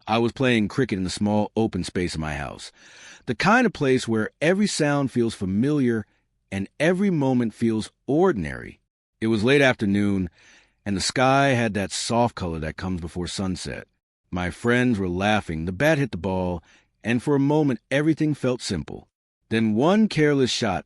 I was playing cricket in the small open space of my house, the kind of place where every sound feels familiar and every moment feels ordinary. It was late afternoon, and the sky had that soft color that comes before sunset. My friends were laughing, the bat hit the ball, and for a moment everything felt simple. Then one careless shot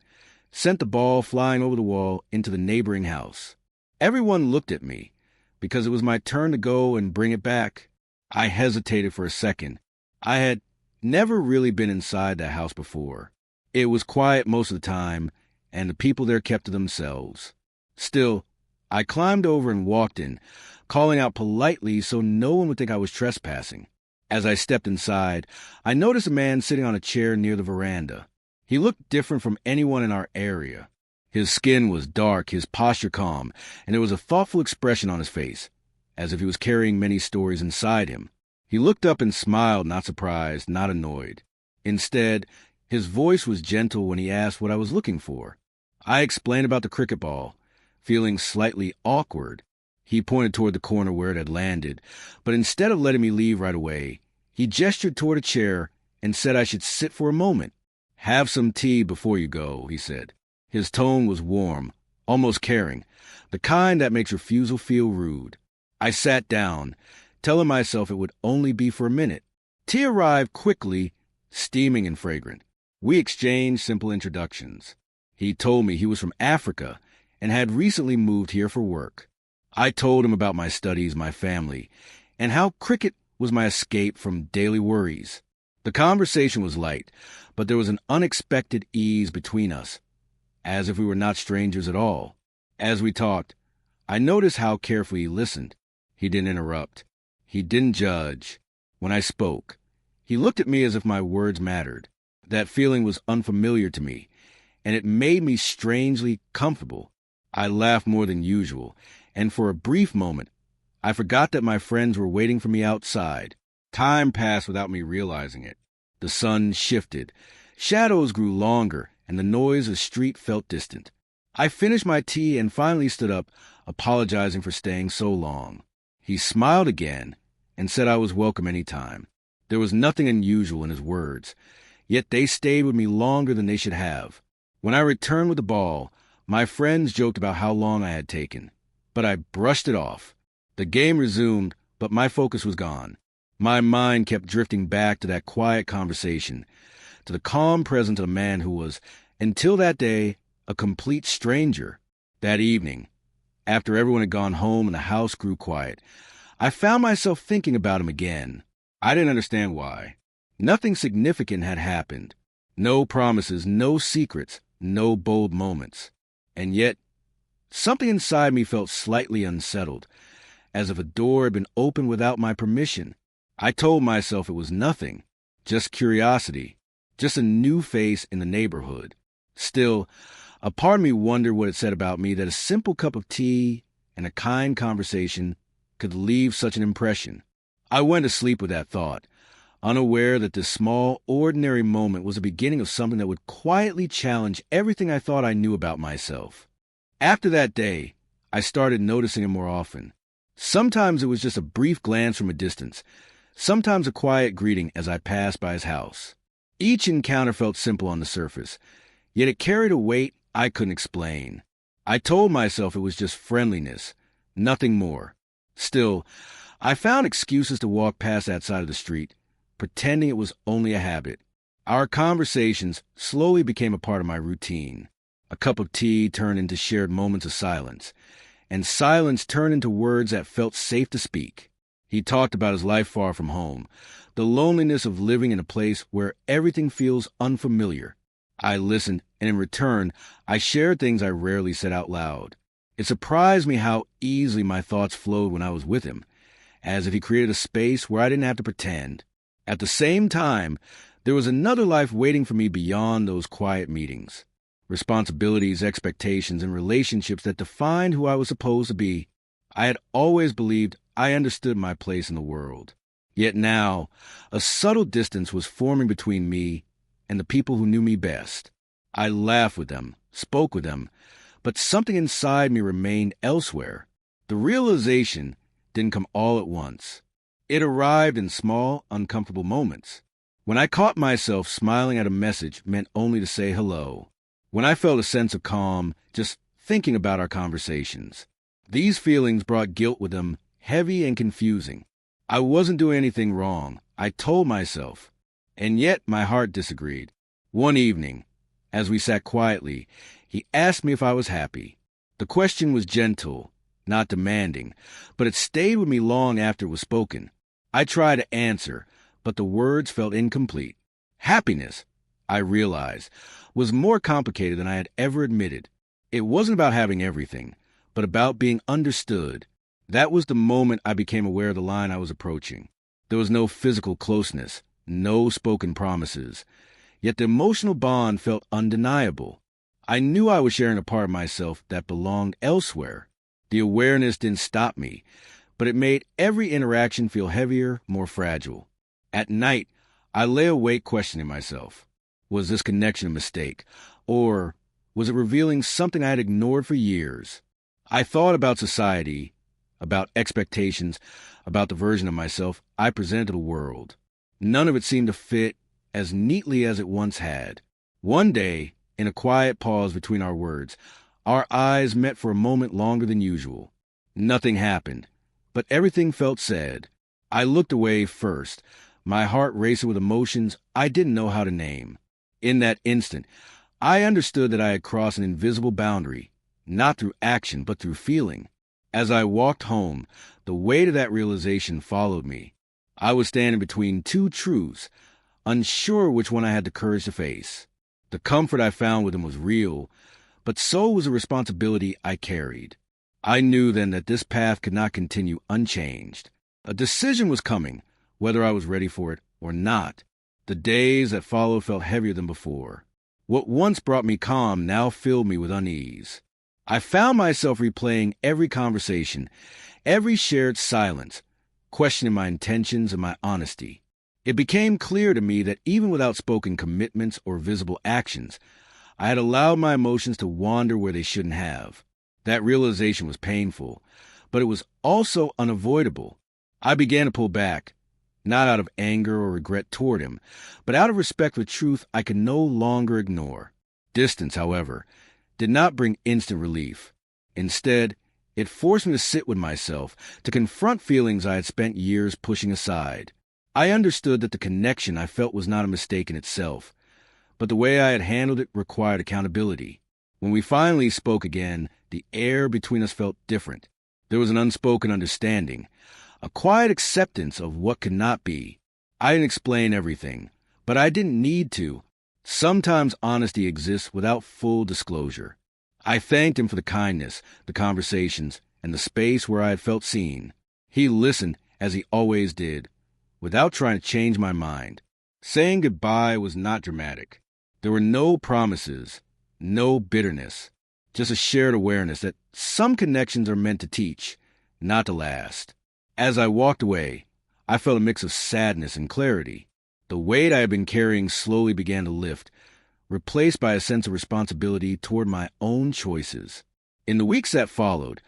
sent the ball flying over the wall into the neighboring house. Everyone looked at me, because it was my turn to go and bring it back. I hesitated for a second. I had never really been inside that house before. It was quiet most of the time, and the people there kept to themselves. Still, I climbed over and walked in, calling out politely so no one would think I was trespassing. As I stepped inside, I noticed a man sitting on a chair near the veranda. He looked different from anyone in our area. His skin was dark, his posture calm, and there was a thoughtful expression on his face, as if he was carrying many stories inside him. He looked up and smiled, not surprised, not annoyed. Instead, his voice was gentle when he asked what I was looking for. I explained about the cricket ball, feeling slightly awkward. He pointed toward the corner where it had landed, but instead of letting me leave right away, he gestured toward a chair and said I should sit for a moment. "Have some tea before you go," he said. His tone was warm, almost caring, the kind that makes refusal feel rude. I sat down, telling myself it would only be for a minute. Tea arrived quickly, steaming and fragrant. We exchanged simple introductions. He told me he was from Africa and had recently moved here for work. I told him about my studies, my family, and how cricket was my escape from daily worries. The conversation was light, but there was an unexpected ease between us, as if we were not strangers at all. As we talked, I noticed how carefully he listened. He didn't interrupt. He didn't judge. When I spoke, he looked at me as if my words mattered. That feeling was unfamiliar to me, and it made me strangely comfortable. I laughed more than usual, and for a brief moment, I forgot that my friends were waiting for me outside. Time passed without me realizing it. The sun shifted. Shadows grew longer, and the noise of the street felt distant. I finished my tea and finally stood up, apologizing for staying so long. He smiled again and said I was welcome any time. There was nothing unusual in his words, yet they stayed with me longer than they should have. When I returned with the ball, my friends joked about how long I had taken, but I brushed it off. The game resumed, but my focus was gone. My mind kept drifting back to that quiet conversation, to the calm presence of a man who was, until that day, a complete stranger. That evening, after everyone had gone home and the house grew quiet, I found myself thinking about him again. I didn't understand why. Nothing significant had happened. No promises, no secrets, no bold moments. And yet, something inside me felt slightly unsettled, as if a door had been opened without my permission. I told myself it was nothing, just curiosity, just a new face in the neighborhood. Still, a part of me wondered what it said about me that a simple cup of tea and a kind conversation could leave such an impression. I went to sleep with that thought, unaware that this small, ordinary moment was the beginning of something that would quietly challenge everything I thought I knew about myself. After that day, I started noticing him more often. Sometimes it was just a brief glance from a distance, sometimes a quiet greeting as I passed by his house. Each encounter felt simple on the surface, yet it carried a weight I couldn't explain. I told myself it was just friendliness, nothing more. Still, I found excuses to walk past that side of the street, pretending it was only a habit. Our conversations slowly became a part of my routine. A cup of tea turned into shared moments of silence, and silence turned into words that felt safe to speak. He talked about his life far from home, the loneliness of living in a place where everything feels unfamiliar. I listened, and in return, I shared things I rarely said out loud. It surprised me how easily my thoughts flowed when I was with him, as if he created a space where I didn't have to pretend. At the same time, there was another life waiting for me beyond those quiet meetings. Responsibilities, expectations, and relationships that defined who I was supposed to be. I had always believed I understood my place in the world. Yet now, a subtle distance was forming between me and the people who knew me best. I laughed with them, spoke with them, but something inside me remained elsewhere. The realization didn't come all at once. It arrived in small, uncomfortable moments. When I caught myself smiling at a message meant only to say hello. When I felt a sense of calm just thinking about our conversations. These feelings brought guilt with them, heavy and confusing. I wasn't doing anything wrong, I told myself. And yet my heart disagreed. One evening, as we sat quietly, he asked me if I was happy. The question was gentle, not demanding, but it stayed with me long after it was spoken. I tried to answer, but the words felt incomplete. Happiness, I realized, was more complicated than I had ever admitted. It wasn't about having everything, but about being understood. That was the moment I became aware of the line I was approaching. There was no physical closeness, no spoken promises. Yet the emotional bond felt undeniable. I knew I was sharing a part of myself that belonged elsewhere. The awareness didn't stop me, but it made every interaction feel heavier, more fragile. At night, I lay awake questioning myself. Was this connection a mistake? Or was it revealing something I had ignored for years? I thought about society, about expectations, about the version of myself I presented to the world. None of it seemed to fit as neatly as it once had. One day, in a quiet pause between our words, our eyes met for a moment longer than usual. Nothing happened, but everything felt said. I looked away first, my heart racing with emotions I didn't know how to name. In that instant, I understood that I had crossed an invisible boundary, not through action, but through feeling. As I walked home, the weight of that realization followed me. I was standing between two truths, unsure which one I had the courage to face. The comfort I found with him was real, but so was the responsibility I carried. I knew then that this path could not continue unchanged. A decision was coming, whether I was ready for it or not. The days that followed felt heavier than before. What once brought me calm now filled me with unease. I found myself replaying every conversation, every shared silence, questioning my intentions and my honesty. It became clear to me that even without spoken commitments or visible actions, I had allowed my emotions to wander where they shouldn't have. That realization was painful, but it was also unavoidable. I began to pull back, not out of anger or regret toward him, but out of respect for truth I could no longer ignore. Distance, however, did not bring instant relief. Instead, it forced me to sit with myself, to confront feelings I had spent years pushing aside. I understood that the connection I felt was not a mistake in itself, but the way I had handled it required accountability. When we finally spoke again, the air between us felt different. There was an unspoken understanding, a quiet acceptance of what could not be. I didn't explain everything, but I didn't need to. Sometimes honesty exists without full disclosure. I thanked him for the kindness, the conversations, and the space where I had felt seen. He listened, as he always did, without trying to change my mind. Saying goodbye was not dramatic. There were no promises, no bitterness, just a shared awareness that some connections are meant to teach, not to last. As I walked away, I felt a mix of sadness and clarity. The weight I had been carrying slowly began to lift, replaced by a sense of responsibility toward my own choices. In the weeks that followed,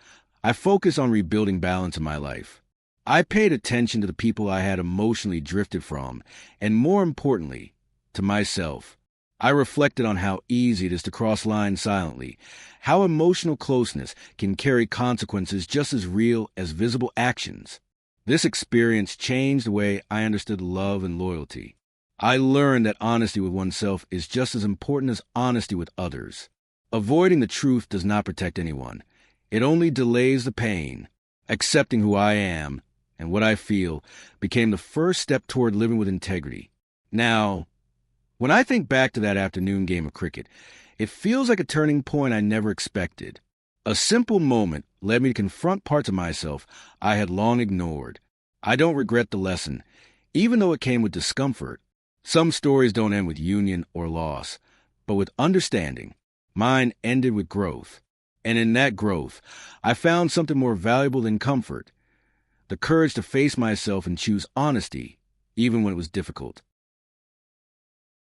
I focused on rebuilding balance in my life. I paid attention to the people I had emotionally drifted from, and more importantly, to myself. I reflected on how easy it is to cross lines silently, how emotional closeness can carry consequences just as real as visible actions. This experience changed the way I understood love and loyalty. I learned that honesty with oneself is just as important as honesty with others. Avoiding the truth does not protect anyone. It only delays the pain. Accepting who I am and what I feel became the first step toward living with integrity. Now, when I think back to that afternoon game of cricket, it feels like a turning point I never expected. A simple moment led me to confront parts of myself I had long ignored. I don't regret the lesson, even though it came with discomfort. Some stories don't end with union or loss, but with understanding. Mine ended with growth. And in that growth, I found something more valuable than comfort: the courage to face myself and choose honesty, even when it was difficult.